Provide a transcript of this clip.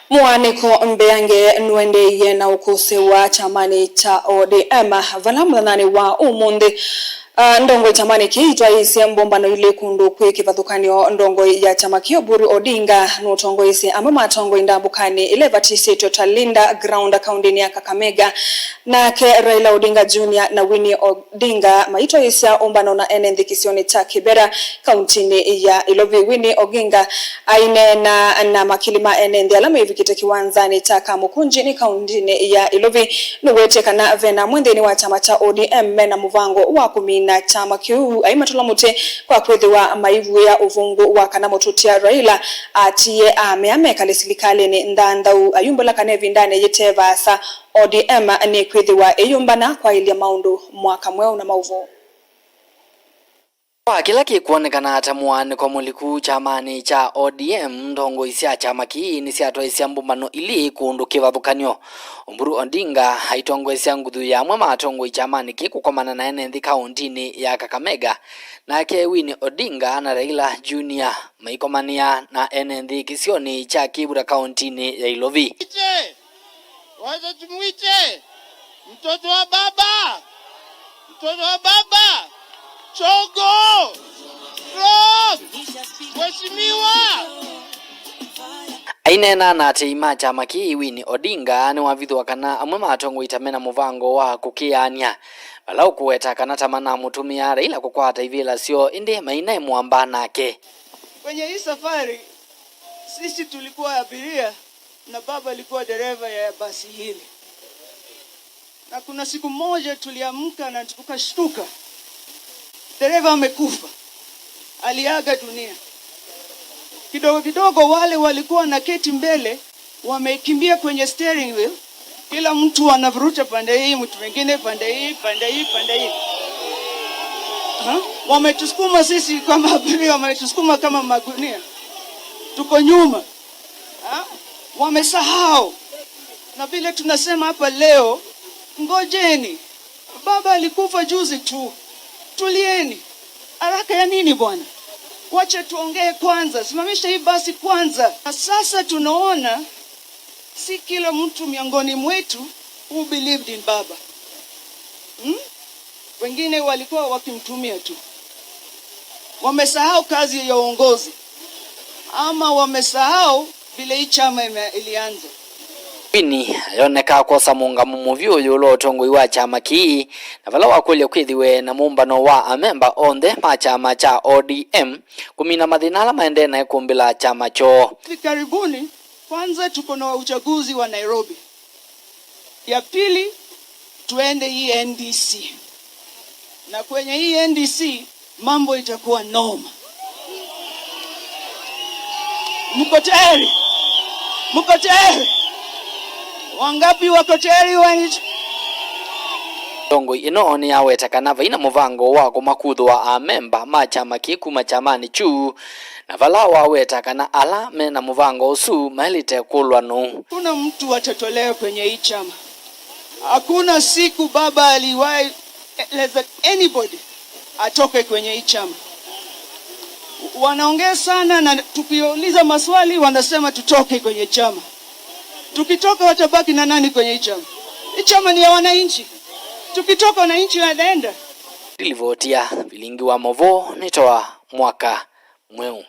Mwaniko mbeange nwende yena ukose wa chamani cha ODM valamlanani wa umundi ndongo chamani kiitwa isi mbombano ile kundu kwikivathukanio ndongo ya chama kio Buri Odinga nutongo isi amama tongo indambukani ile vatisi totalinda ground kaundini ya Kakamega na ke Raila Odinga Junior na Winnie Odinga maitwa isi ombano na enendi kisioni cha Kibera kauntini ya Ilovi. Winnie Odinga aine na makilima enendi alama hivi kite kiwanzani cha Kamukunji ni kauntini ya Ilovi nuwete kana vena mwendeni wa chama cha ODM mena muvango wa kumina chama kiu aimatulamuti kwa kwethiwa maivu ya uvungu wa kanamotutia Raila atiye ame kalisilikale ni ndandau ayumbola kanevi ndane yitevasa ODM ni kwethiwa eyumbana kwa ilia maundu mwaka mweu na mauvu. Kila kikuonekana hata muane kwa muliku chamani cha ODM ndongo isia chama kii ni siato isia mbumbano ili kuundu kivathukanio. Buri Odinga haitongo isia nguthu ya mwema atongo ichamani kiku kwa mana na enendi kauntini ya Kakamega na ke Winnie Odinga na Raila Junior maikomania na enendi kisioni cha Kibura kauntini ya Ilovi. Waza tumuite mtoto wa baba, Chogo! Rob! Mheshimiwa! Ainena na teima chama kii Winnie Odinga ni wavithu wakana amwe matongo itamena muvango wa kukiania balau kuweta kana tamana mutumia Raila kukwata ivila sio indi maina muamba nake. Kwenye hii safari sisi tulikuwa abiria na baba alikuwa dereva ya basi hili. Na kuna siku moja tuliamka na tukashtuka. Dereva amekufa. Aliaga dunia. Kidogo wale walikuwa na keti mbele wamekimbia kwenye steering wheel. Kila mtu anavuruta pande hii, mtu mwingine pande hii. Wametusukuma sisi kama abiria, wametusukuma kama magunia. Tuko nyuma. Wamesahau. Na vile tunasema hapa leo, ngojeni. Baba alikufa juzi tu. Tulieni. Haraka ya nini bwana? Wacha tuongee kwanza. Simamisha hii basi kwanza. Na sasa tunaona si kila mtu miongoni mwetu who believed in baba. Wengine walikuwa wakimtumia tu. Wamesahau kazi ya uongozi. Ama wamesahau vile hii chama ilianza. Winnie yoneka kosa munga mumuvyo yulo tongo iwa chama kii na vala wakulya kwithiwe na mumbano wa amemba onde ma chama cha ODM kumina madhinala maende na ikumbila chama cho. Karibuni kwanza tuko na uchaguzi wa Nairobi. Ya pili tuende hii NDC. Na kwenye hii NDC mambo itakuwa noma. Mko tayari? Wangapi wako tayari wanji? Tongo ino ni aweta kanava ina muvango wa kumakudhu wa amemba machama kiku machamani chu na vala waweta kana ala mena muvango usu mailite kulwa nu. Kuna mtu atatolewa kwenye hii chama. Hakuna siku baba aliwahi let anybody atoke kwenye hii chama. Wanaongea sana na tukiuliza maswali wanasema tutoke kwenye chama. Tukitoka watabaki na nani kwenye hii chama? Hii chama ni ya wananchi. Tukitoka wananchi wanaenda. Ilivotia vilingi wa movo nitoa mwaka mweu.